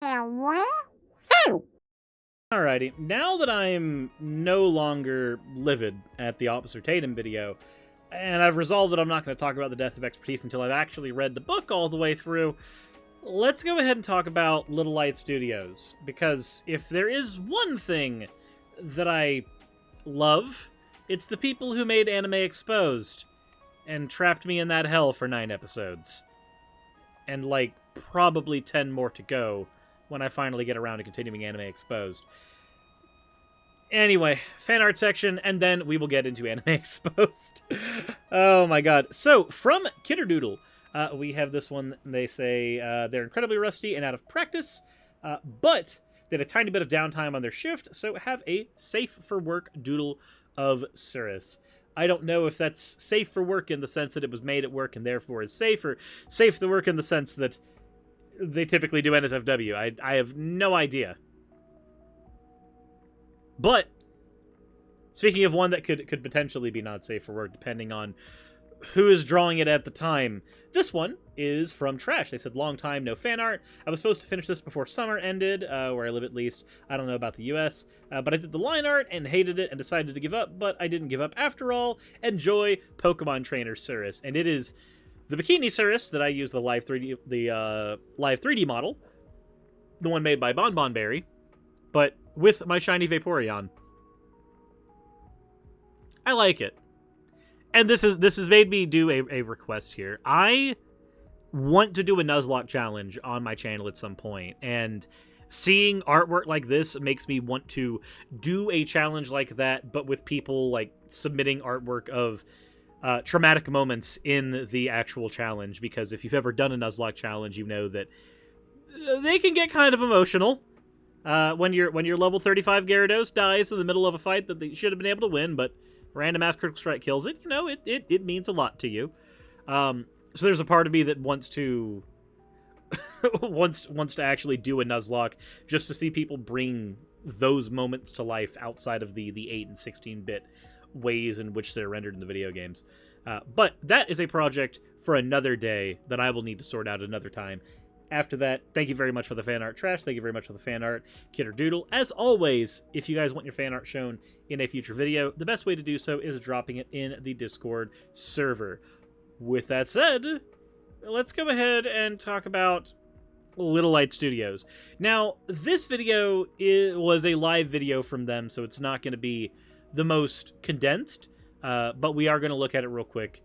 Alrighty, now that I'm no longer livid at the Officer Tatum video, and I've resolved that I'm not going to talk about the Death of Expertise until I've actually read the book all the way through, let's go ahead and talk about Little Light Studios. Because if there is one thing that I love, it's the people who made Anime Exposed and trapped me in that hell for 9 episodes. And, like, probably 10 more to go when I finally get around to continuing Anime Exposed. Anyway, fan art section, and then we will get into Anime Exposed. Oh my god. So, from Kitterdoodle, we have this one. They say they're incredibly rusty and out of practice, but they had a tiny bit of downtime on their shift, so have a safe-for-work doodle of Suris. I don't know if that's safe for work in the sense that it was made at work and therefore is safe, or safe for work in the sense that they typically do NSFW. I have no idea. But, speaking of one that could potentially be not safe for work, depending on who is drawing it at the time, this one is from Trash. They said, long time, no fan art. I was supposed to finish this before summer ended, where I live at least. I don't know about the US, but I did the line art and hated it and decided to give up, but I didn't give up after all. Enjoy Pokemon Trainer Suris. And it is the Bikini Suris that I use the live 3D model, the one made by BonBonBerry, but with my shiny Vaporeon. I like it. And this has made me do a request here. I want to do a Nuzlocke challenge on my channel at some point, and seeing artwork like this makes me want to do a challenge like that, but with people like submitting artwork of traumatic moments in the actual challenge, because if you've ever done a Nuzlocke challenge, you know that they can get kind of emotional. When your level 35 Gyarados dies in the middle of a fight that they should have been able to win, but random ass critical strike kills it, you know, it means a lot to you. So there's a part of me that wants to wants to actually do a Nuzlocke just to see people bring those moments to life outside of the 8 and 16-bit ways in which they're rendered in the video games. But that is a project for another day that I will need to sort out another time. After that, thank you very much for the fan art, Trash. Thank you very much for the fan art, Kitterdoodle. As always, if you guys want your fan art shown in a future video, the best way to do so is dropping it in the Discord server. With that said, let's go ahead and talk about Little Light Studios. Now, this video was a live video from them, so it's not going to be the most condensed, but we are going to look at it real quick.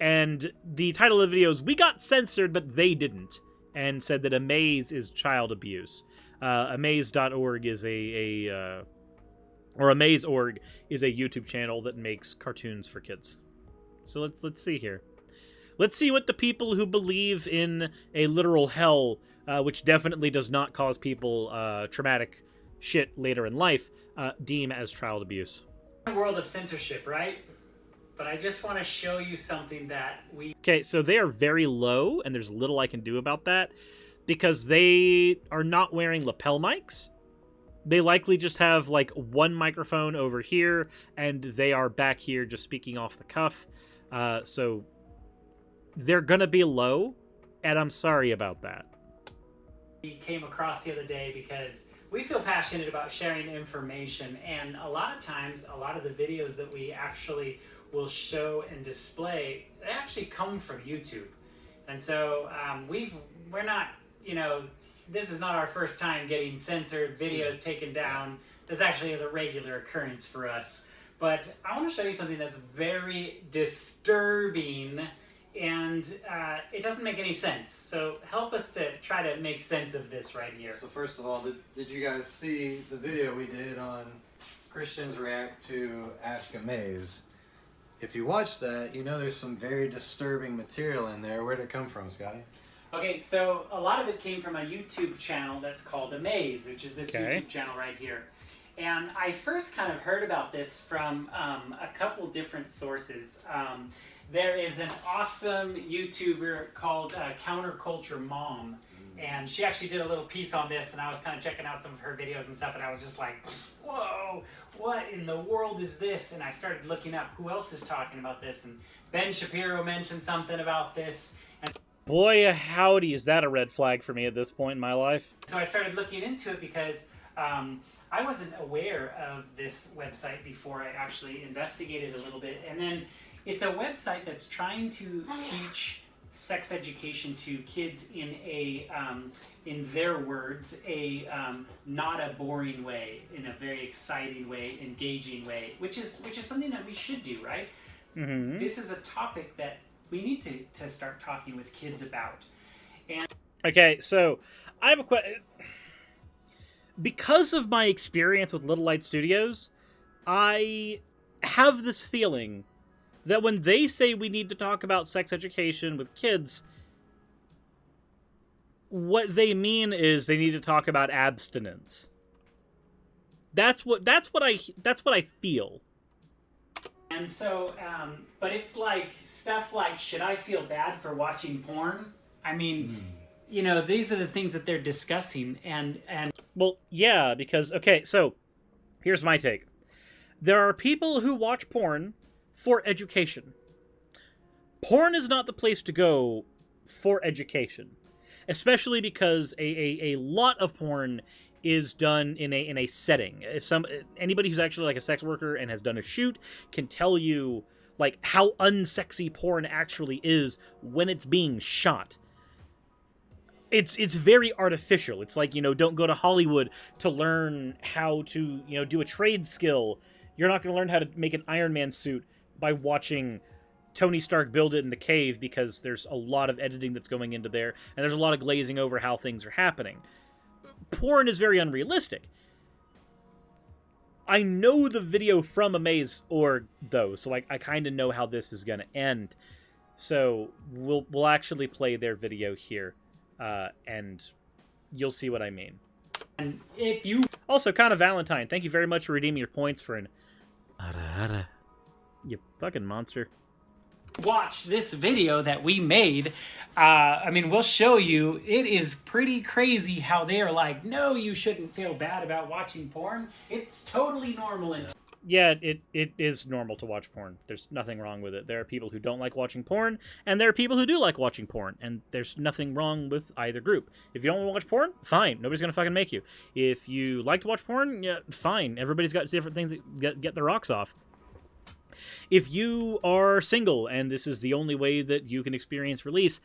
And the title of the video is, We Got Censored, but They Didn't, and said that Amaze is child abuse. Amaze.org is or Amaze.org is a YouTube channel that makes cartoons for kids. So let's see here. Let's see what the people who believe in a literal hell, which definitely does not cause people traumatic shit later in life, deem as child abuse. World of censorship, right? But I just want to show you something that we... Okay, so they are very low, and there's little I can do about that, because they are not wearing lapel mics. They likely just have, like, one microphone over here, and they are back here just speaking off the cuff. So they're gonna be low, and I'm sorry about that. We came across the other day because we feel passionate about sharing information, and a lot of times, a lot of the videos that we actually will show and display, they actually come from YouTube. And so we're not, you know, this is not our first time getting censored, videos taken down. This actually is a regular occurrence for us. But I want to show you something that's very disturbing, and it doesn't make any sense. So help us to try to make sense of this right here. So first of all, did you guys see the video we did on Christians React to Ask Amaze? If you watch that, you know there's some very disturbing material in there. Where'd it come from, Scotty? Okay, so a lot of it came from a YouTube channel that's called Amaze, which is this YouTube channel right here. And I first kind of heard about this from a couple different sources. There is an awesome YouTuber called Counterculture Mom, and she actually did a little piece on this, and I was kind of checking out some of her videos and stuff, and I was just like, whoa, what in the world is this? And I started looking up who else is talking about this, and Ben Shapiro mentioned something about this. And Boy, howdy, is that a red flag for me at this point in my life. So I started looking into it because I wasn't aware of this website before I actually investigated a little bit. And then it's a website that's trying to teach sex education to kids in a, in their words, a not a boring way, in a very exciting way, engaging way, which is something that we should do, right? Mm-hmm. This is a topic that we need to start talking with kids about. And okay, so I have a question. Because of my experience with Little Light Studios, I have this feeling that when they say we need to talk about sex education with kids, what they mean is they need to talk about abstinence. That's what I feel. And so, but it's like stuff like, should I feel bad for watching porn? I mean, you know, these are the things that they're discussing, and well, yeah, because okay, so here's my take. There are people who watch porn for education. Porn is not the place to go for education, especially because a lot of porn is done in a setting. If anybody who's actually like a sex worker and has done a shoot can tell you like how unsexy porn actually is when it's being shot. It's very artificial. It's like, you know, don't go to Hollywood to learn how to, you know, do a trade skill. You're not going to learn how to make an Iron Man suit by watching Tony Stark build it in the cave, because there's a lot of editing that's going into there, and there's a lot of glazing over how things are happening. Porn is very unrealistic. I know the video from Amaze.org, though, so I kind of know how this is going to end. So we'll actually play their video here. And you'll see what I mean. And if you... Also, Kana Valentine, thank you very much for redeeming your points for an... You fucking monster. Watch this video that we made. I mean, we'll show you. It is pretty crazy how they are like, no, you shouldn't feel bad about watching porn. It's totally normal. And yeah, it is normal to watch porn. There's nothing wrong with it. There are people who don't like watching porn, and there are people who do like watching porn, and there's nothing wrong with either group. If you don't want to watch porn, fine. Nobody's gonna fucking make you. If you like to watch porn, yeah, fine. Everybody's got different things that get their rocks off. If you are single and this is the only way that you can experience release,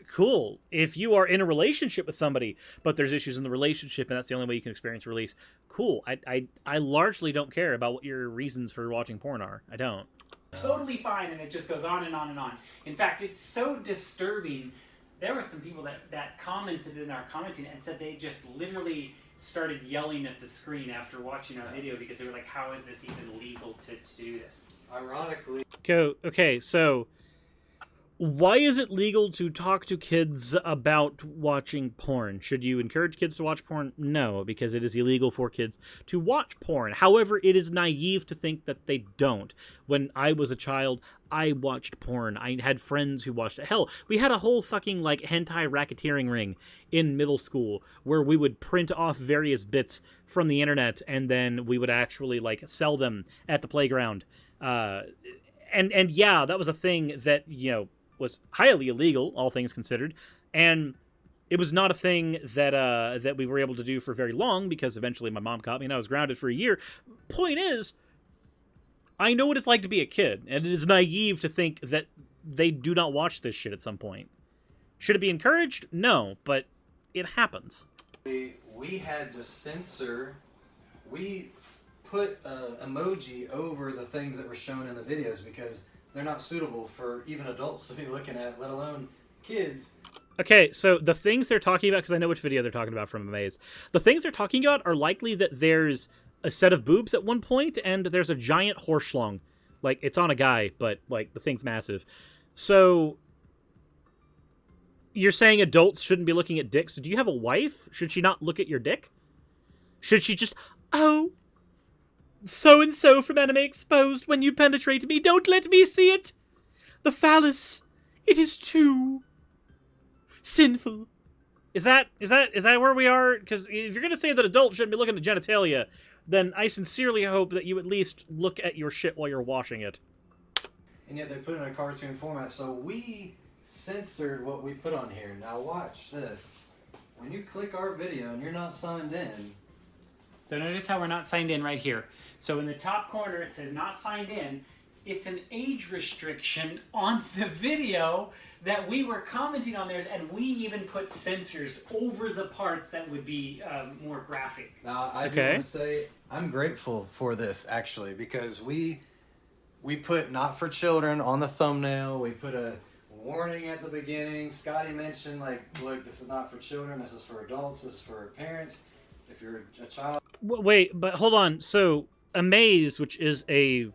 cool. If you are in a relationship with somebody, but there's issues in the relationship and that's the only way you can experience release, cool. I largely don't care about what your reasons for watching porn are. I don't. Totally fine, and it just goes on and on and on. In fact, it's so disturbing. There were some people that commented in our commenting and said they just literally started yelling at the screen after watching our video because they were like, how is this even legal to do this? Ironically... Okay, so... why is it legal to talk to kids about watching porn? Should you encourage kids to watch porn? No, because it is illegal for kids to watch porn. However, it is naive to think that they don't. When I was a child, I watched porn. I had friends who watched it. Hell, we had a whole fucking, like, hentai racketeering ring in middle school where we would print off various bits from the internet and then we would actually, like, sell them at the playground. And yeah, that was a thing that, you know, was highly illegal, all things considered, and it was not a thing that we were able to do for very long because eventually my mom caught me and I was grounded for a year. Point is, I know what it's like to be a kid, and it is naive to think that they do not watch this shit at some point. Should it be encouraged? No, but it happens. We had to censor. We put emoji over the things that were shown in the videos because they're not suitable for even adults to be looking at, let alone kids. Okay, so the things they're talking about, because I know which video they're talking about from Amaze, the things they're talking about are likely that there's a set of boobs at one point, and there's a giant horse schlong. Like, it's on a guy, but, like, the thing's massive. So, you're saying adults shouldn't be looking at dicks? Do you have a wife? Should she not look at your dick? Should she just, oh... so-and-so from Anime Exposed, when you penetrate me, don't let me see it! The phallus, it is too sinful. Is that where we are? Because if you're going to say that adults shouldn't be looking at genitalia, then I sincerely hope that you at least look at your shit while you're washing it. And yet they put it in a cartoon format, so we censored what we put on here. Now watch this. When you click our video and you're not signed in. So notice how we're not signed in right here. So in the top corner it says not signed in. It's an age restriction on the video that we were commenting on theirs, and we even put censors over the parts that would be more graphic. Now I do want to say I'm grateful for this actually, because we put not for children on the thumbnail. We put a warning at the beginning. Scotty mentioned, like, look, this is not for children. This is for adults. This is for parents. If you're a child. Wait, but hold on. So Amaze, which is a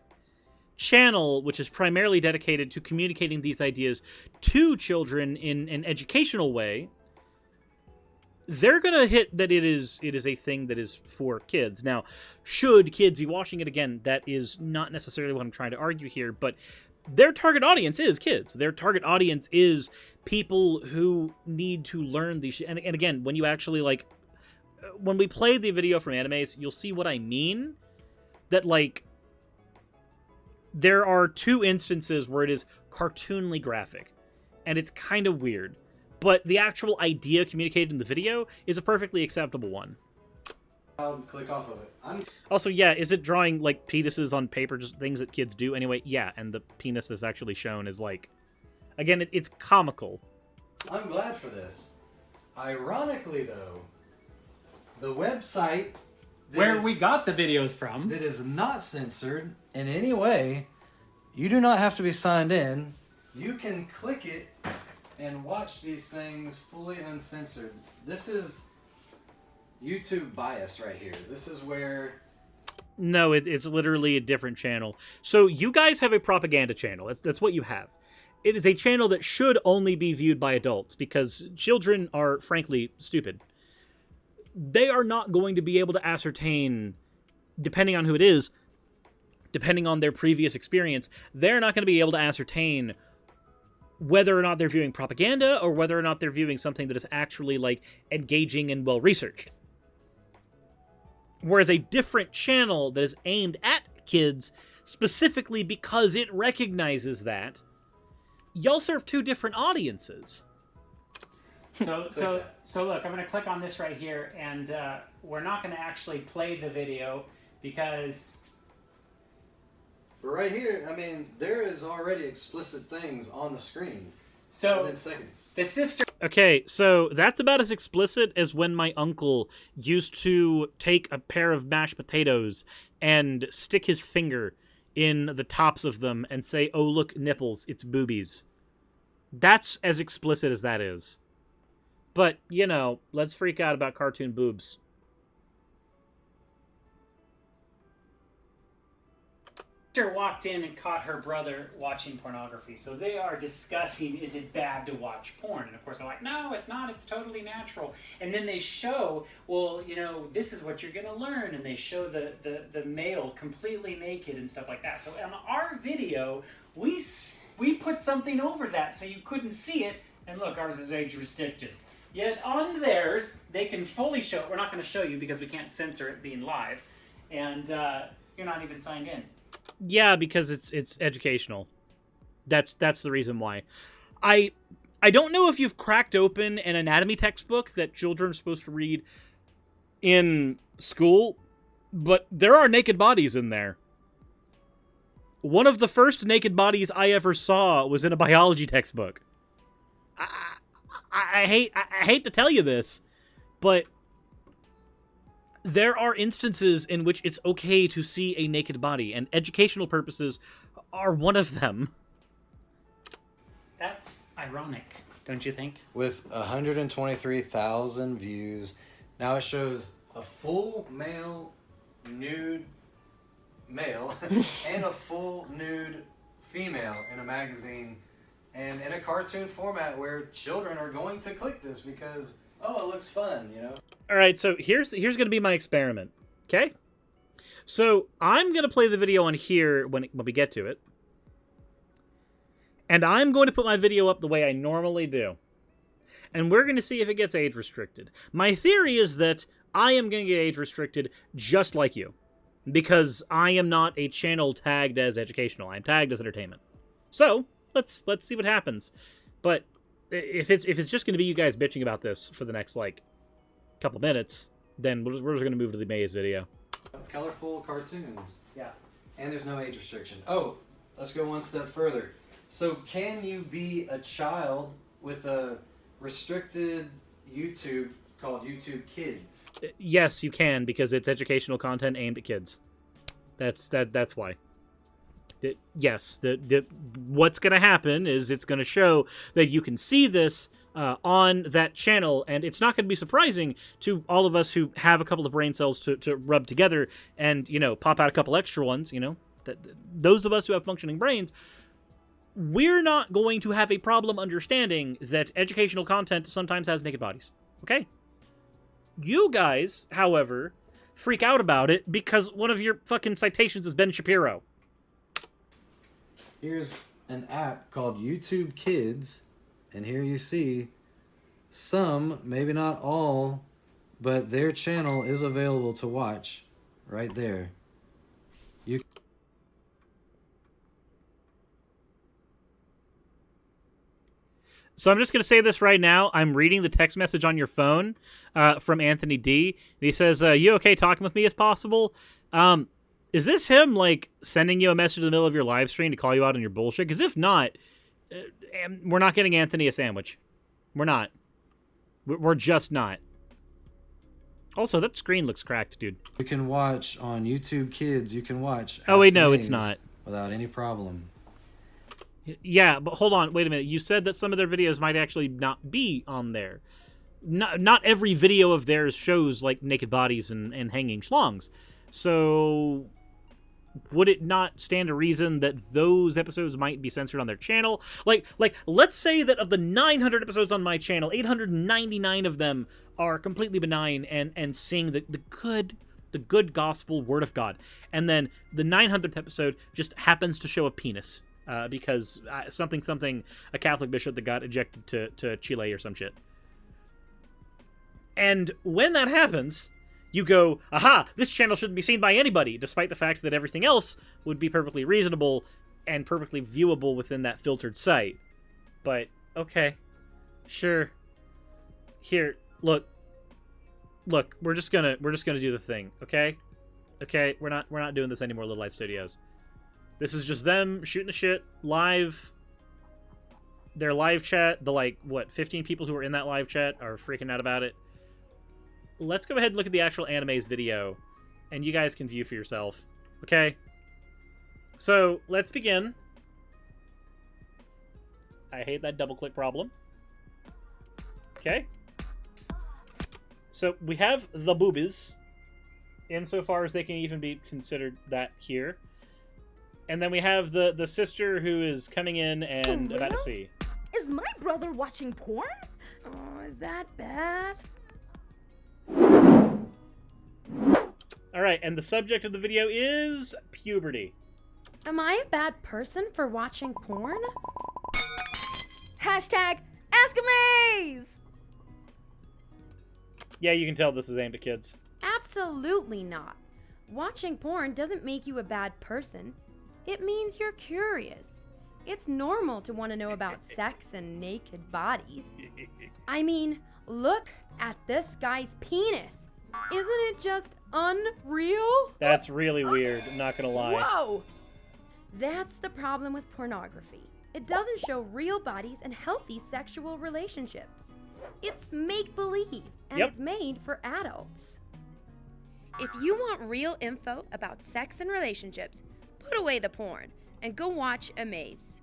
channel which is primarily dedicated to communicating these ideas to children in an educational way, they're gonna hit that it is a thing that is for kids. Now, should kids be watching it, again, that is not necessarily what I'm trying to argue here, but their target audience is kids. Their target audience is people who need to learn these and again, when you actually, like, when we play the video from Animes, you'll see what I mean. That, like, there are two instances where it is cartoonly graphic, and it's kind of weird. But the actual idea communicated in the video is a perfectly acceptable one. I'll click off of it. Also, yeah, is it drawing, like, penises on paper, just things that kids do anyway? Yeah, and the penis that's actually shown is, like... Again, it's comical. I'm glad for this. Ironically, though, the website... Where we got the videos from. That is not censored in any way. You do not have to be signed in. You can click it and watch these things fully uncensored. This is YouTube bias right here. This is where... No, it's literally a different channel. So you guys have a propaganda channel. That's what you have. It is a channel that should only be viewed by adults because children are, frankly, stupid. They are not going to be able to ascertain, depending on who it is, depending on their previous experience, they're not going to be able to ascertain whether or not they're viewing propaganda or whether or not they're viewing something that is actually, like, engaging and well-researched. Whereas a different channel that is aimed at kids, specifically because it recognizes that, y'all serve two different audiences. So look, I'm going to click on this right here, and we're not going to actually play the video because... But right here, I mean, there is already explicit things on the screen. So within seconds. The sister... Okay, so that's about as explicit as when my uncle used to take a pair of mashed potatoes and stick his finger in the tops of them and say, "Oh, look, nipples, it's boobies." That's as explicit as that is. But, you know, let's freak out about cartoon boobs. Walked in and caught her brother watching pornography. So they are discussing, is it bad to watch porn? And of course they're like, no, it's not. It's totally natural. And then they show, well, you know, this is what you're going to learn. And they show the male completely naked and stuff like that. So on our video, we put something over that so you couldn't see it. And look, ours is age restricted. Yet on theirs, they can fully show it. We're not going to show you because we can't censor it being live. And you're not even signed in. Yeah, because it's educational. That's the reason why. I don't know if you've cracked open an anatomy textbook that children are supposed to read in school, but there are naked bodies in there. One of the first naked bodies I ever saw was in a biology textbook. I hate to tell you this, but there are instances in which it's okay to see a naked body, and educational purposes are one of them. That's ironic, don't you think? With 123,000 views, now it shows a full male nude male and a full nude female in a magazine and in a cartoon format where children are going to click this because, oh, it looks fun, you know? All right, so here's going to be my experiment, okay? So I'm going to play the video on here when we get to it. And I'm going to put my video up the way I normally do. And we're going to see if it gets age restricted. My theory is that I am going to get age restricted just like you. Because I am not a channel tagged as educational. I'm tagged as entertainment. So, let's see what happens. But if it's just going to be you guys bitching about this for the next like couple minutes, then we're just going to move to the maze video. Colorful cartoons. Yeah. And there's no age restriction. Oh, let's go one step further. So can you be a child with a restricted YouTube called YouTube Kids? Yes, you can, because it's educational content aimed at kids. That's why. Yes, what's going to happen is it's going to show that you can see this on that channel, and it's not going to be surprising to all of us who have a couple of brain cells to rub together and, you know, pop out a couple extra ones, you know. Those of us who have functioning brains, we're not going to have a problem understanding that educational content sometimes has naked bodies. Okay? You guys, however, freak out about it because one of your fucking citations is Ben Shapiro. Here's an app called YouTube Kids, and here you see some, maybe not all, but their channel is available to watch right there. So I'm just going to say this right now. I'm reading the text message on your phone from Anthony D. He says, you okay talking with me as possible? Is this him, like, sending you a message in the middle of your live stream to call you out on your bullshit? Because if not, we're not getting Anthony a sandwich. We're not. We're just not. Also, that screen looks cracked, dude. You can watch on YouTube Kids. You can watch. Oh, wait, no, it's not. Without any problem. Yeah, but hold on. Wait a minute. You said that some of their videos might actually not be on there. Not every video of theirs shows, like, naked bodies and hanging schlongs. So would it not stand to reason that those episodes might be censored on their channel? Like, let's say that of the 900 episodes on my channel, 899 of them are completely benign and sing the good gospel word of God. And then the 900th episode just happens to show a penis. Because something, a Catholic bishop that got ejected to Chile or some shit. And when that happens, you go, aha, this channel shouldn't be seen by anybody, despite the fact that everything else would be perfectly reasonable and perfectly viewable within that filtered site. But, okay, sure. Here, look, we're just gonna do the thing, okay? Okay, we're not doing this anymore, Little Light Studios. This is just them shooting the shit live. Their live chat, the, like, what, 15 people who are in that live chat are freaking out about it. Let's go ahead and look at the actual anime's video, and you guys can view for yourself. Okay? So, let's begin. I hate that double-click problem. Okay? So, we have the boobies, insofar as they can even be considered that here. And then we have the sister who is coming in and about to see. Is my brother watching porn? Oh, is that bad? Alright, and the subject of the video is puberty. Am I a bad person for watching porn? Hashtag AskAmaze! Yeah, you can tell this is aimed at kids. Absolutely not. Watching porn doesn't make you a bad person. It means you're curious. It's normal to want to know about sex and naked bodies. I mean, look at this guy's penis. Isn't it just unreal? That's really weird, I'm not gonna lie. Whoa! That's the problem with pornography. It doesn't show real bodies and healthy sexual relationships. It's make-believe, and Yep. It's made for adults. If you want real info about sex and relationships, put away the porn and go watch Amaze.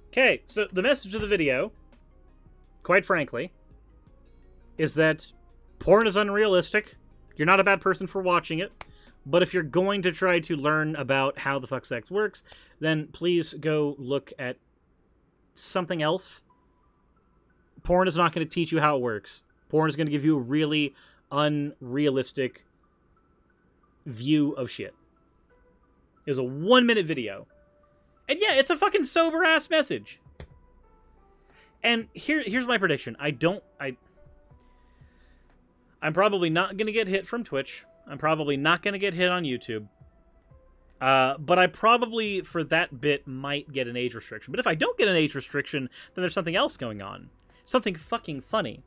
Okay, so the message of the video, quite frankly, is that porn is unrealistic. You're not a bad person for watching it. But if you're going to try to learn about how the fuck sex works, then please go look at something else. Porn is not going to teach you how it works. Porn is going to give you a really unrealistic view of shit. It was a 1-minute video. And yeah, it's a fucking sober-ass message. And here's my prediction. I'm probably not going to get hit from Twitch. I'm probably not going to get hit on YouTube. But I probably, for that bit, might get an age restriction. But if I don't get an age restriction, then there's something else going on. Something fucking funny.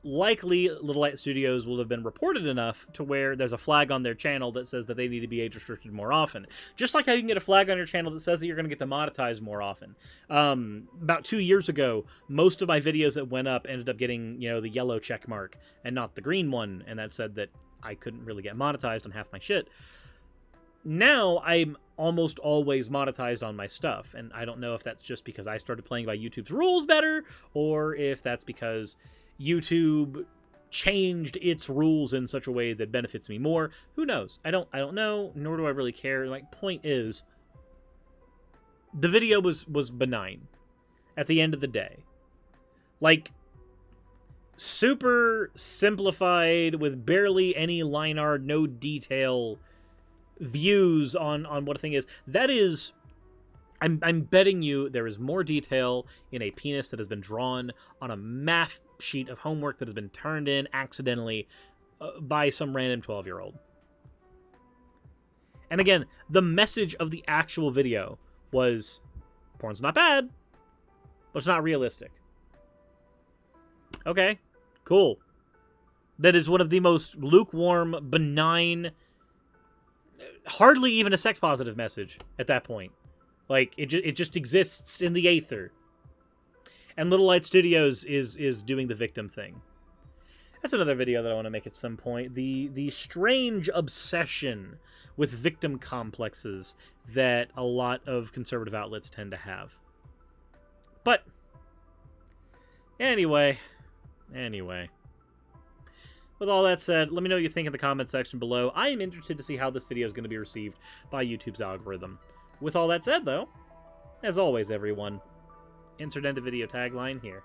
Likely, Little Light Studios will have been reported enough to where there's a flag on their channel that says that they need to be age restricted more often. Just like how you can get a flag on your channel that says that you're going to get demonetized more often. About 2 years ago, most of my videos that went up ended up getting, you know, the yellow check mark and not the green one, and that said that I couldn't really get monetized on half my shit. Now, I'm almost always monetized on my stuff, and I don't know if that's just because I started playing by YouTube's rules better, or if that's because YouTube changed its rules in such a way that benefits me more. Who knows? I don't know, nor do I really care. Like, point is, the video was benign at the end of the day. Like, super simplified with barely any line art, no detail views on what a thing is. That is, I'm betting you there is more detail in a penis that has been drawn on a math sheet of homework that has been turned in accidentally by some random 12-year-old. And again, the message of the actual video was, porn's not bad, but it's not realistic. Okay, cool. That is one of the most lukewarm, benign, hardly even a sex-positive message at that point. Like, it just exists in the aether. And Little Light Studios is doing the victim thing. That's another video that I want to make at some point. The strange obsession with victim complexes that a lot of conservative outlets tend to have. But, anyway. With all that said, let me know what you think in the comment section below. I am interested to see how this video is going to be received by YouTube's algorithm. With all that said, though, as always, everyone, insert end of video tagline here.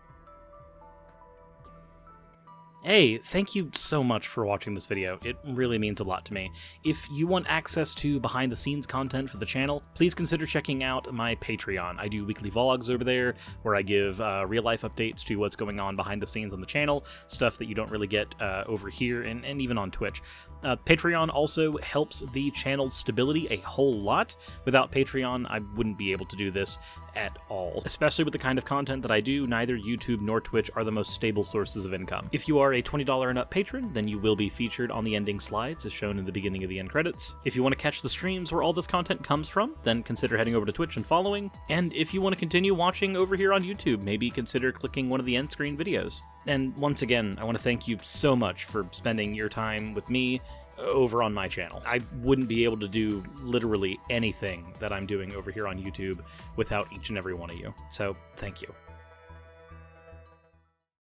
Hey, thank you so much for watching this video. It really means a lot to me. If you want access to behind-the-scenes content for the channel, please consider checking out my Patreon. I do weekly vlogs over there, where I give real-life updates to what's going on behind the scenes on the channel, stuff that you don't really get over here, and even on Twitch. Patreon also helps the channel's stability a whole lot. Without Patreon, I wouldn't be able to do this at all. Especially with the kind of content that I do, neither YouTube nor Twitch are the most stable sources of income. If you are a $20 and up patron, then you will be featured on the ending slides as shown in the beginning of the end credits. If you want to catch the streams where all this content comes from, then consider heading over to Twitch and following. And if you want to continue watching over here on YouTube, maybe consider clicking one of the end screen videos. And once again, I want to thank you so much for spending your time with me over on my channel. I wouldn't be able to do literally anything that I'm doing over here on YouTube without each and every one of you. So, thank you.